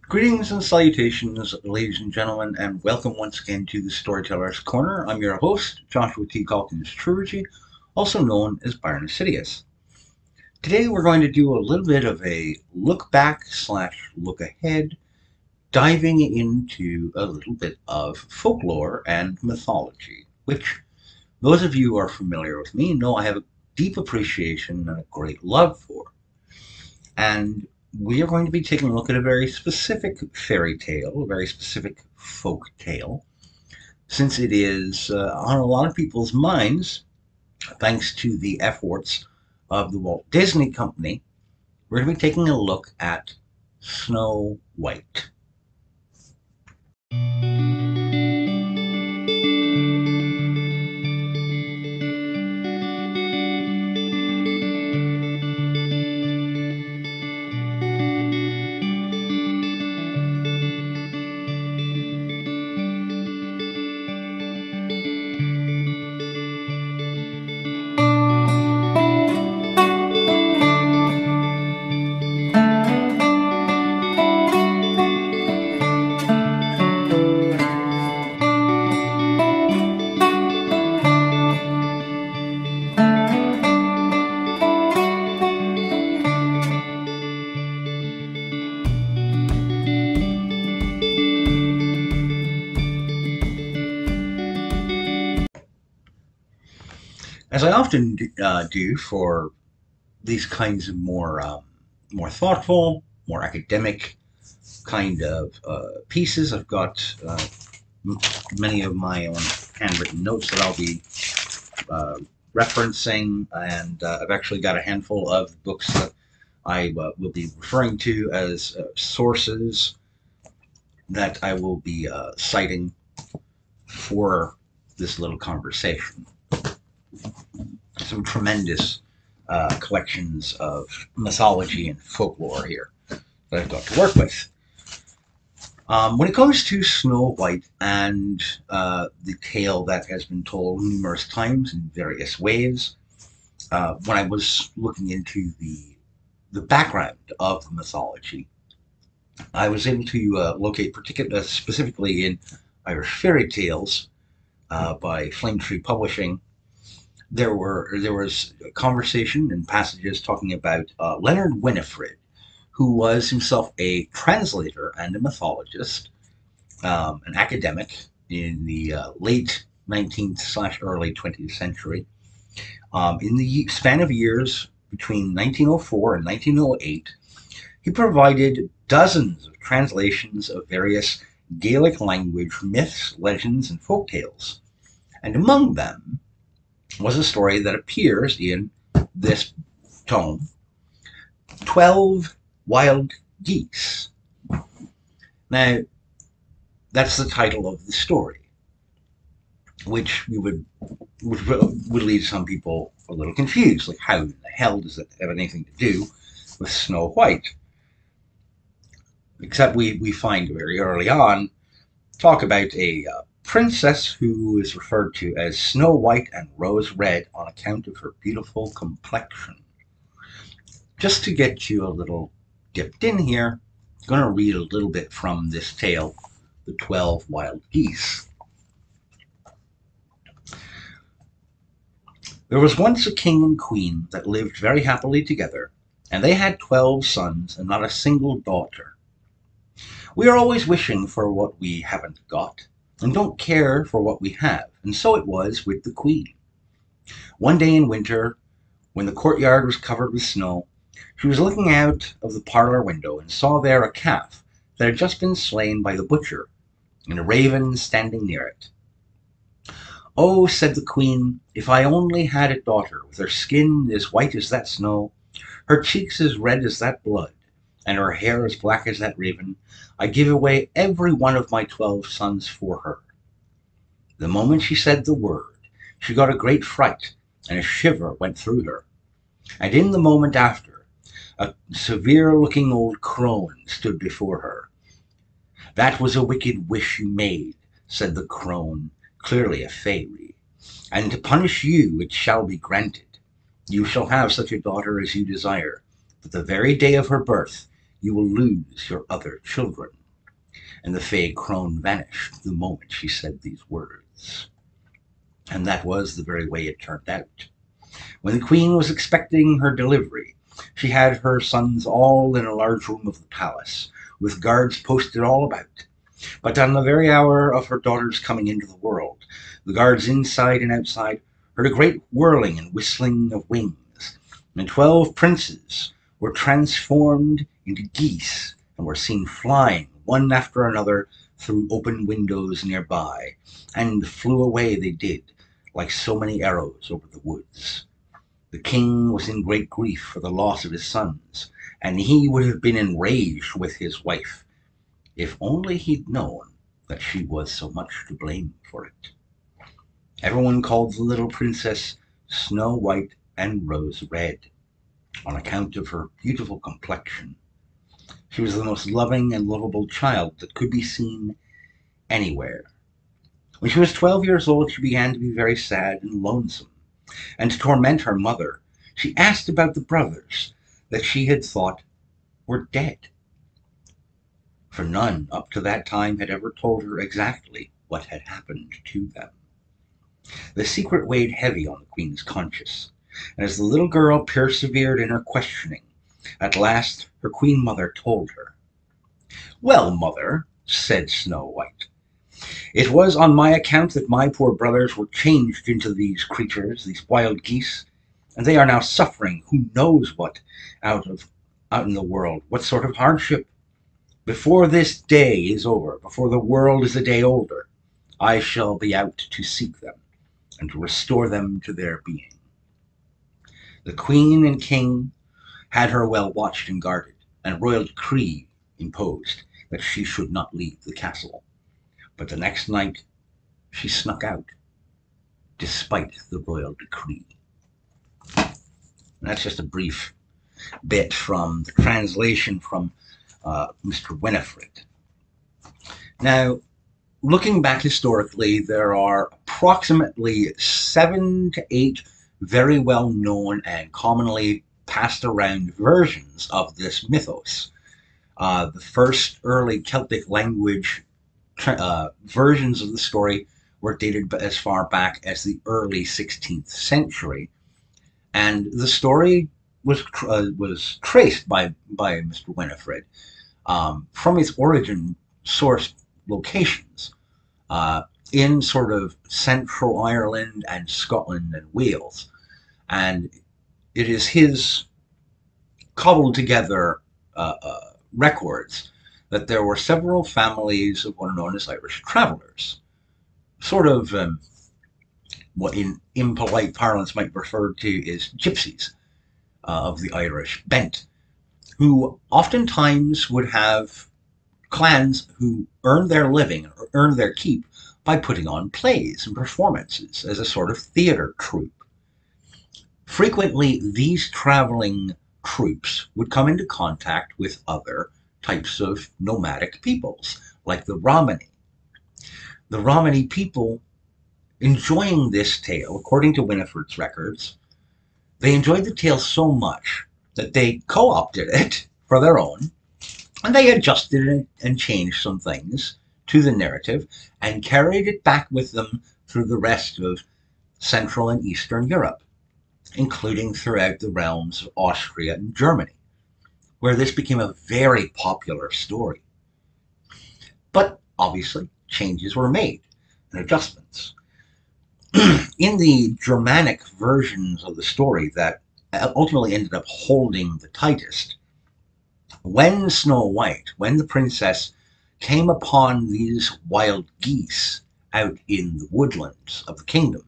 Greetings and salutations, ladies and gentlemen, and welcome once again to the Storyteller's Corner. I'm your host, Joshua T. Calkins-Treworgy, also known as Byron Assidious. Today we're going to do a little bit of a look back slash look ahead, diving into a little bit of folklore and mythology, which those of you who are familiar with me know I have a deep appreciation and a great love for. And we are going to be taking a look at a very specific fairy tale, a very specific folk tale, since it is on a lot of people's minds, thanks to the efforts of the Walt Disney Company. We're going to be taking a look at Snow White. As I often do for these kinds of more thoughtful, more academic kind of pieces, I've got many of my own handwritten notes that I'll be referencing, and I've actually got a handful of books that I will be referring to as sources that I will be citing for this little conversation. Some tremendous collections of mythology and folklore here that I've got to work with. When it comes to Snow White and the tale that has been told numerous times in various ways, when I was looking into the background of the mythology, I was able to locate specifically in Irish Fairy Tales by Flame Tree Publishing. There was a conversation and passages talking about Leonard Winifred, who was himself a translator and a mythologist, an academic in the late 19th/early 20th century. In the span of years between 1904 and 1908, he provided dozens of translations of various Gaelic language myths, legends, and folk tales. And among them was a story that appears in this tome, 12 Wild Geese. Now, that's the title of the story, which would leave some people a little confused. Like, how in the hell does it have anything to do with Snow White? Except we find very early on talk about a princess who is referred to as Snow White and Rose Red on account of her beautiful complexion. Just to get you a little dipped in here, I'm going to read a little bit from this tale, The 12 Wild Geese. There was once a king and queen that lived very happily together, and they had 12 sons and not a single daughter. We are always wishing for what we haven't got, and don't care for what we have, and so it was with the queen. One day in winter, when the courtyard was covered with snow, she was looking out of the parlor window and saw there a calf that had just been slain by the butcher, and a raven standing near it. "Oh," said the queen, "if I only had a daughter with her skin as white as that snow, her cheeks as red as that blood, and her hair as black as that raven, I'd give away every one of my 12 sons for her." The moment she said the word, she got a great fright, and a shiver went through her. And in the moment after, a severe-looking old crone stood before her. "That was a wicked wish you made," said the crone, clearly a fairy, "and to punish you it shall be granted. You shall have such a daughter as you desire, but the very day of her birth you will lose your other children." and the fey crone vanished the moment she said these words. And that was the very way it turned out. When the queen was expecting her delivery, she had her sons all in a large room of the palace, with guards posted all about. But on the very hour of her daughter's coming into the world, the guards inside and outside heard a great whirling and whistling of wings, and 12 princes were transformed into geese and were seen flying one after another through open windows nearby, and flew away they did, like so many arrows over the woods. The king was in great grief for the loss of his sons, and he would have been enraged with his wife if only he'd known that she was so much to blame for it. Everyone called the little princess Snow White and Rose Red on account of her beautiful complexion. She was the most loving and lovable child that could be seen anywhere. When she was 12 years old, she began to be very sad and lonesome, and to torment her mother, she asked about the brothers that she had thought were dead, for none up to that time had ever told her exactly what had happened to them. The secret weighed heavy on the queen's conscience, and as the little girl persevered in her questioning, at last her queen mother told her. "Well, mother," said Snow White, "it was on my account that my poor brothers were changed into these creatures, these wild geese, and they are now suffering who knows what out in the world, what sort of hardship. Before this day is over, before the world is a day older, I shall be out to seek them and to restore them to their being." The queen and king had her well watched and guarded, and a royal decree imposed that she should not leave the castle. But the next night she snuck out, despite the royal decree. And that's just a brief bit from the translation from Mr. Winifred. Now, looking back historically, there are approximately 7 to 8 very well known and commonly passed around versions of this mythos. The first early Celtic language versions of the story were dated as far back as the early 16th century, and the story was traced by Mr. Winifred from its origin source locations in sort of central Ireland and Scotland and Wales, and it is his cobbled together records that there were several families of what are known as Irish travelers, sort of what in impolite parlance might be referred to as gypsies of the Irish bent, who oftentimes would have clans who earned their living or earned their keep by putting on plays and performances as a sort of theater troupe. Frequently, these traveling troupes would come into contact with other types of nomadic peoples, like the Romani. The Romani people, enjoying this tale, according to Winifred's records, they enjoyed the tale so much that they co-opted it for their own, and they adjusted it and changed some things to the narrative and carried it back with them through the rest of Central and Eastern Europe, including throughout the realms of Austria and Germany, where this became a very popular story. But obviously, changes were made and adjustments. In the Germanic versions of the story that ultimately ended up holding the tightest, when Snow White, when the princess came upon these wild geese out in the woodlands of the kingdom,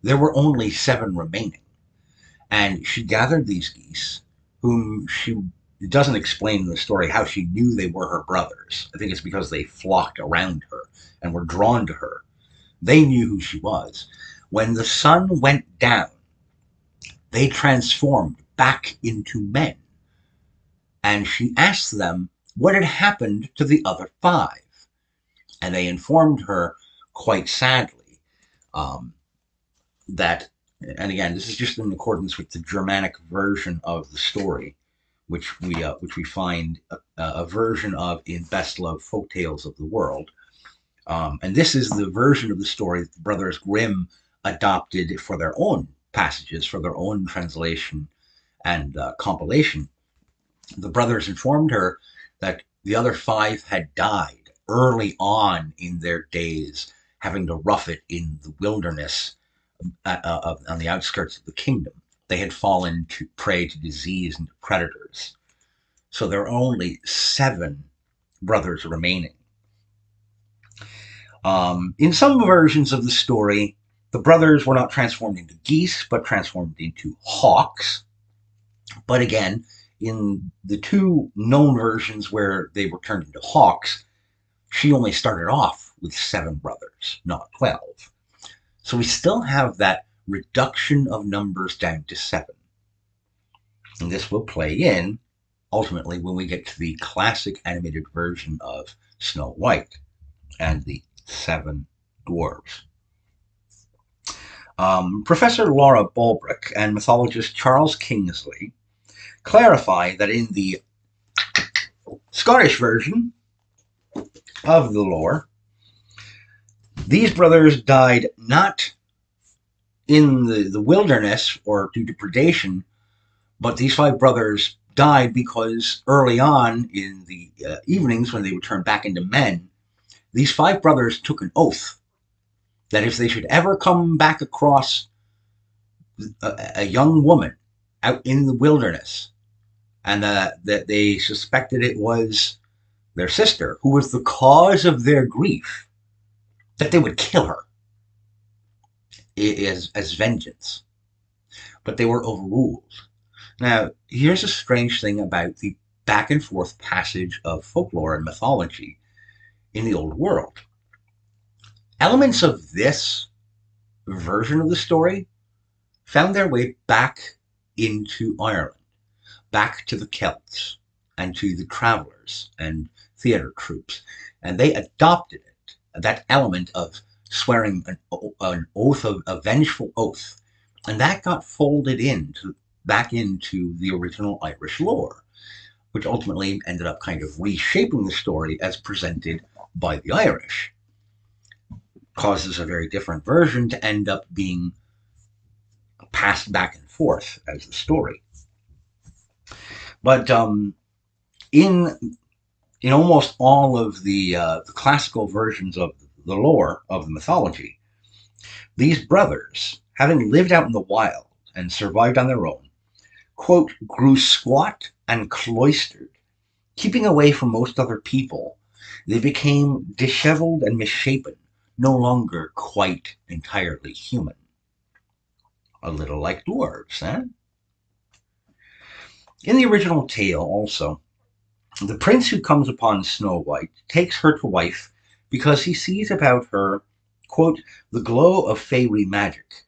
there were only 7 remaining. And she gathered these geese, whom it doesn't explain in the story how she knew they were her brothers. I think it's because they flocked around her and were drawn to her. They knew who she was. When the sun went down, they transformed back into men. And she asked them what had happened to the other 5. And they informed her quite sadly that, and again, this is just in accordance with the Germanic version of the story, which we find a version of in Best Loved Folktales of the World. And this is the version of the story that the Brothers Grimm adopted for their own passages, for their own translation and compilation. The brothers informed her that the other five had died early on in their days, having to rough it in the wilderness on the outskirts of the kingdom. They had fallen to prey to disease and to predators. So there are only 7 brothers remaining. In some versions of the story, the brothers were not transformed into geese, but transformed into hawks. But again, in the 2 known versions where they were turned into hawks, she only started off with 7 brothers, not 12. So we still have that reduction of numbers down to 7. And this will play in, ultimately, when we get to the classic animated version of Snow White and the 7 dwarves. Professor Laura Bulbrick and mythologist Charles Kingsley clarify that in the Scottish version of the lore, these brothers died not in the wilderness or due to predation, but these 5 brothers died because early on in the evenings, when they would turn back into men, these 5 brothers took an oath that if they should ever come back across a young woman out in the wilderness, and that they suspected it was their sister who was the cause of their grief, that they would kill her as vengeance. But they were overruled. Now, here's a strange thing about the back and forth passage of folklore and mythology in the old world. Elements of this version of the story found their way back into Ireland, back to the Celts and to the travelers and theater troupes, and they adopted it, that element of swearing an oath, of a vengeful oath, and that got folded back into the original Irish lore, which ultimately ended up kind of reshaping the story as presented by the Irish. Causes a very different version to end up being passed back and forth as the story. But in almost all of the classical versions of the lore of the mythology, these brothers, having lived out in the wild and survived on their own, quote, grew squat and cloistered, keeping away from most other people. They became disheveled and misshapen, no longer quite entirely human. A little like dwarves, eh? In the original tale, also, the prince who comes upon Snow White takes her to wife because he sees about her, quote, the glow of fairy magic,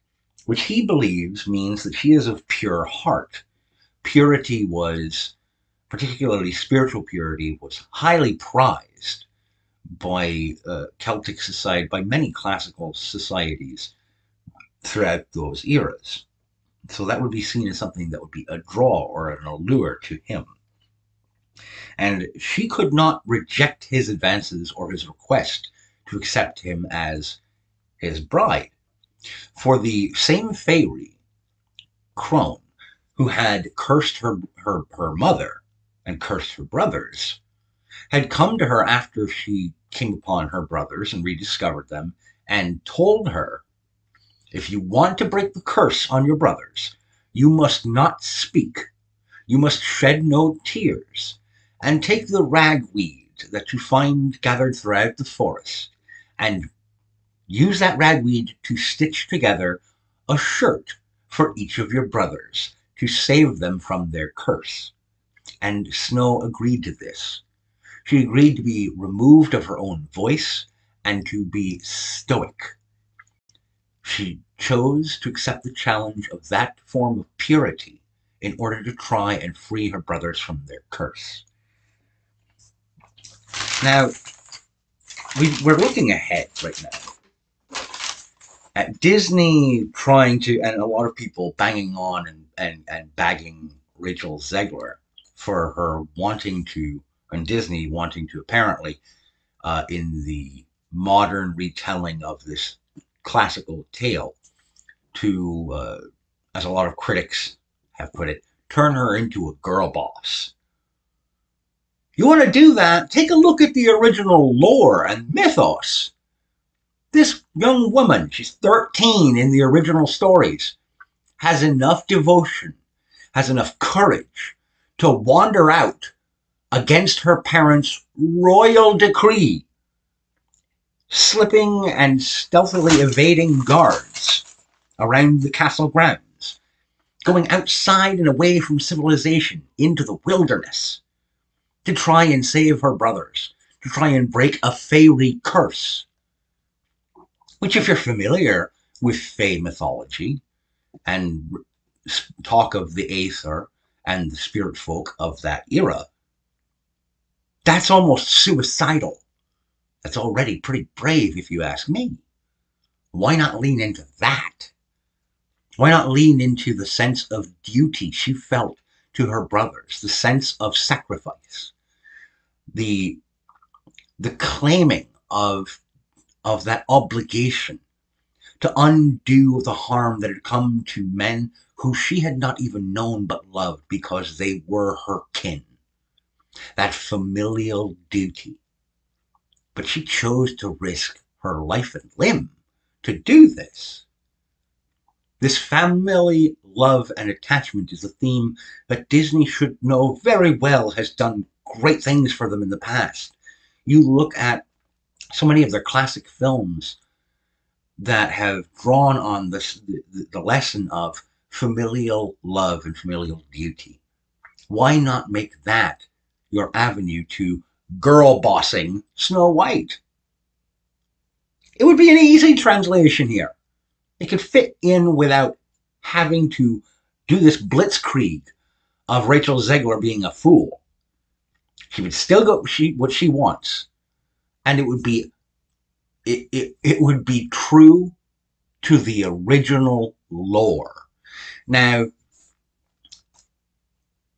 which he believes means that she is of pure heart. Purity was, particularly spiritual purity, was highly prized by Celtic society, by many classical societies throughout those eras. So that would be seen as something that would be a draw or an allure to him. And she could not reject his advances or his request to accept him as his bride. For the same fairy, Crone, who had cursed her mother and cursed her brothers, had come to her after she came upon her brothers and rediscovered them, and told her, if you want to break the curse on your brothers, you must not speak, you must shed no tears, and take the ragweed that you find gathered throughout the forest, and use that ragweed to stitch together a shirt for each of your brothers to save them from their curse. And Snow agreed to this. She agreed to be removed of her own voice and to be stoic. She chose to accept the challenge of that form of purity in order to try and free her brothers from their curse. Now, we're looking ahead right now at Disney trying to, and a lot of people banging on and bagging Rachel Zegler for her wanting to, and Disney wanting to apparently, in the modern retelling of this classical tale, to, as a lot of critics have put it, turn her into a girl boss. You want to do that? Take a look at the original lore and mythos. This young woman, she's 13 in the original stories, has enough devotion, has enough courage to wander out against her parents' royal decree, slipping and stealthily evading guards around the castle grounds, going outside and away from civilization into the wilderness to try and save her brothers, to try and break a fairy curse. Which, if you're familiar with Fey mythology and talk of the Aether and the spirit folk of that era, that's almost suicidal. That's already pretty brave, if you ask me. Why not lean into that? Why not lean into the sense of duty she felt to her brothers, the sense of sacrifice, the claiming of that obligation to undo the harm that had come to men who she had not even known but loved because they were her kin. That familial duty. But she chose to risk her life and limb to do this. This family love and attachment is a theme that Disney should know very well has done great things for them in the past. You look at so many of their classic films that have drawn on the lesson of familial love and familial duty. Why not make that your avenue to girl bossing Snow White? It would be an easy translation here. It could fit in without having to do this blitzkrieg of Rachel Zegler being a fool. She would still go what she wants, and it would be true to the original lore. Now,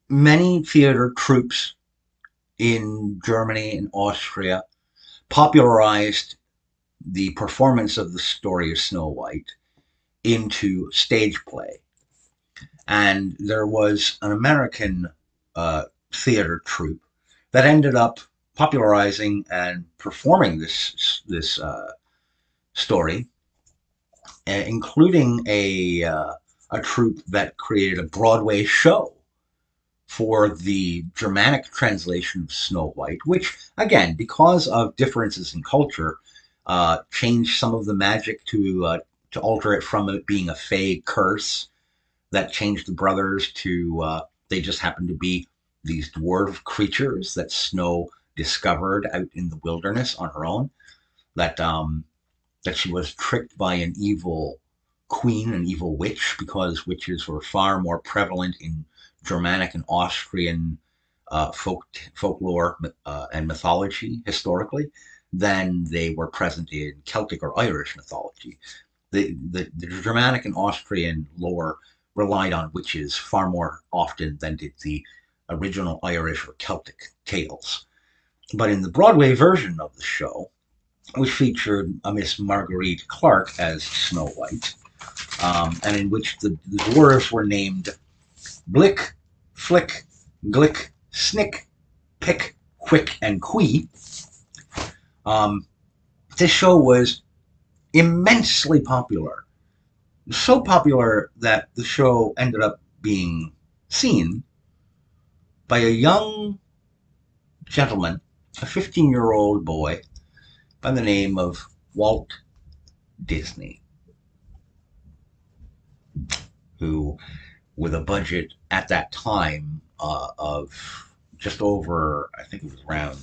many theater troupes in Germany and Austria popularized the performance of the story of Snow White into stage play. And there was an American theater troupe that ended up popularizing and performing this story, including a troupe that created a Broadway show for the Germanic translation of Snow White, which, again, because of differences in culture, changed some of the magic to alter it from it being a fey curse that changed the brothers to they just happened to be these dwarf creatures that Snow discovered out in the wilderness on her own, that she was tricked by an evil queen, an evil witch, because witches were far more prevalent in Germanic and Austrian folklore and mythology historically than they were present in Celtic or Irish mythology. The Germanic and Austrian lore relied on witches far more often than did the original Irish or Celtic tales. But in the Broadway version of the show, which featured a Miss Marguerite Clark as Snow White, and in which the dwarves were named Blick, Flick, Glick, Snick, Pick, Quick, and Quee. This show was immensely popular. So popular that the show ended up being seen by a young gentleman, a 15-year-old boy by the name of Walt Disney, who, with a budget at that time of just over, I think it was around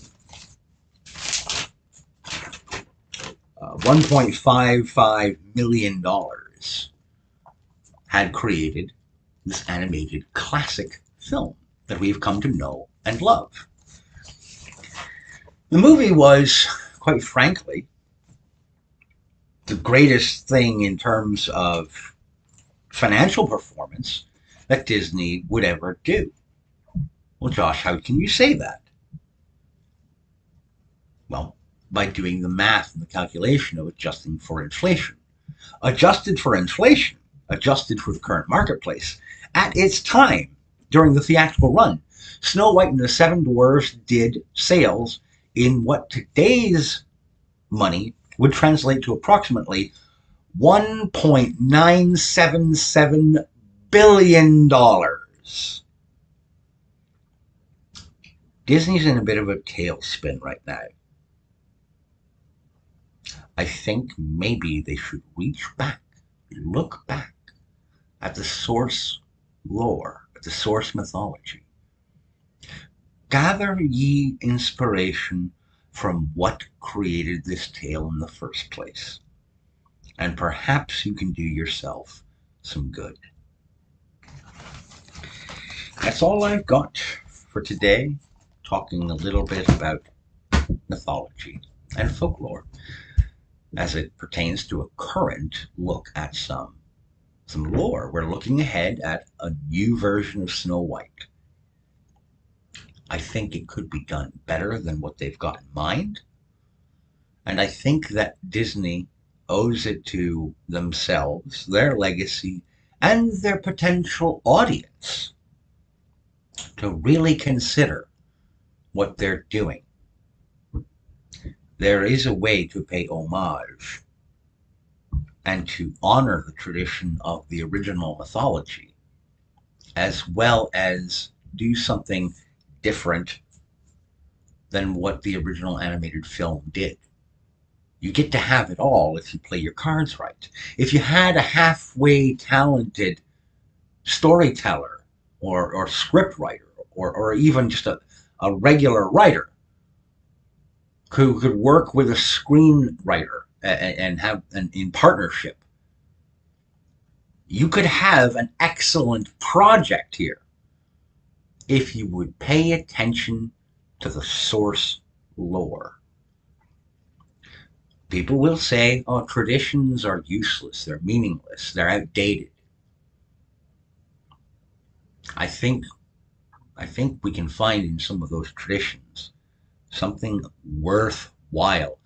$1.55 million, had created this animated classic film that we've come to know and love. The movie was, quite frankly, the greatest thing in terms of financial performance that Disney would ever do. Well, Josh, how can you say that? Well, by doing the math and the calculation of adjusting for inflation. Adjusted for inflation, adjusted for the current marketplace, at its time during the theatrical run, Snow White and the Seven Dwarfs did sales in what today's money would translate to approximately $1.977 billion. Disney's in a bit of a tailspin right now. I think maybe they should reach back, look back at the source lore, at the source mythology. Gather ye inspiration from what created this tale in the first place, and perhaps you can do yourself some good. That's all I've got for today, talking a little bit about mythology and folklore as it pertains to a current look at some lore. We're looking ahead at a new version of Snow White. I think it could be done better than what they've got in mind. And I think that Disney owes it to themselves, their legacy, and their potential audience to really consider what they're doing. There is a way to pay homage and to honor the tradition of the original mythology, as well as do something different than what the original animated film did. You get to have it all if you play your cards right. If you had a halfway talented storyteller or script writer or even just a regular writer who could work with a screenwriter and have in partnership, you could have an excellent project here if you would pay attention to the source lore. People will say, oh, traditions are useless, they're meaningless, they're outdated. I think we can find in some of those traditions something worthwhile,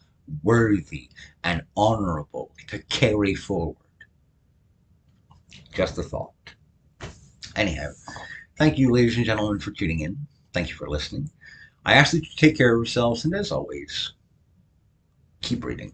worthy, and honorable to carry forward. Just a thought. Anyhow, thank you, ladies and gentlemen, for tuning in. Thank you for listening. I ask that you take care of yourselves, and as always, keep reading.